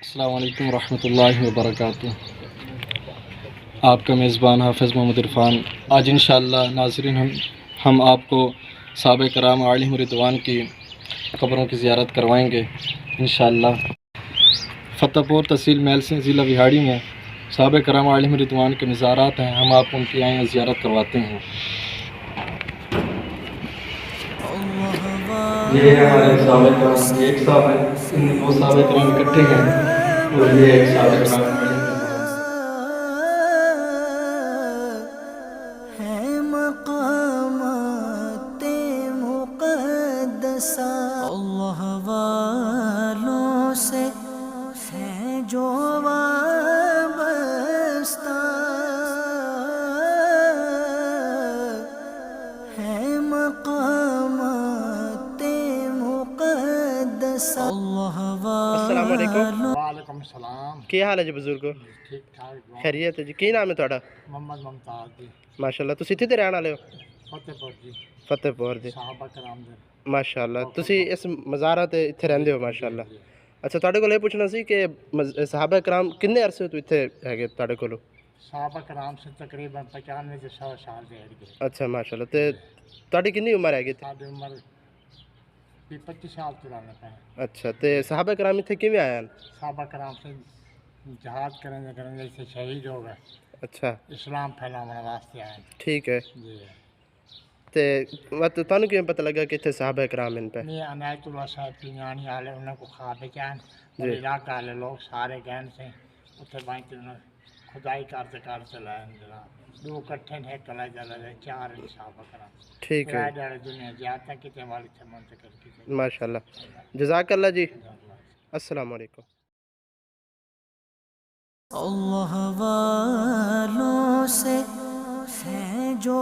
السلام علیکم ورحمۃ اللہ وبرکاتہ۔ آپ کا میزبان حافظ محمد عرفان۔ آج انشاءاللہ ناظرین ہم آپ کو صحابہ کرام علیہم رضوان کی قبروں کی زیارت کروائیں گے انشاءاللہ۔ فتح پور تحصیل میل سنگھ ضلع وہاڑی میں صحابہ کرام علیہم رضوان کے مزارات ہیں، ہم آپ ان کی آئیں زیارت کرواتے ہیں۔ یہ ہے ہمارے صحابہ کرام، یہ ایک صحابہ ان دو صحابہ کرام اکٹھے ہیں اور یہ ایک صحابہ کرام علیہم رضوان۔ ہے مقامات مقدسہ اللہ والوں سے ہے جو وابستہ، ہے مقامات مقدسہ اللہ السلام علیکم۔ وعلیکم السلام۔ کی حال ہے جی بزرگو؟ ٹھیک ٹھاک خیریت ہے جی؟ کی نام ہے تھوڑا؟ محمد ممتاز جی، ماشاءاللہ تسی اتھے دے رہن والے ہو؟ فتح پور جی، فتح پور دے، صحابہ کرام دے۔ ماشاءاللہ تسی اس مزارہ تے اتھے رہندے ہو ماشاءاللہ۔ اچھا تواڈے کول یہ پوچھنا سی کہ صحابہ کرام کنے عرصے تو اتھے ہے تواڈے کولو؟ صحابہ کرام سے تقریباً 95 سے 100 سال دے گئے۔ اچھا ماشاءاللہ، تے تواڈی کنی عمر ہے گی؟ ساری عمر 25 سال چلانے پہ۔ اچھا تے صحابہ کرام اتھے کیویں آئے ہیں؟ صحابہ کرام سے جہاد کریں سے شہید ہو گئے، اچھا اسلام پھیلانے واسطے آئے۔ ٹھیک ہے، جی تے تانوں کیویں پتہ لگا کہ اتھے صحابہ کرام ہیں پہ؟ یہ عنایت اللہ صاحب کی نانی والے انہوں کو خواب چاہیں اور جی علاقہ والے لوگ سارے گہن سے اتنے بائیں خدائی کرتے کرتے لائیں جناب، دو کٹھے ہیں ایک کلا جلا جائے چار صحابہ کرام ٹھیک ہے رائے دنیا جاتا کتنے والی تھے منتقل کی ماشاءاللہ، جزاک اللہ جی، السلام علیکم۔ اللہ والوں سے ہے جو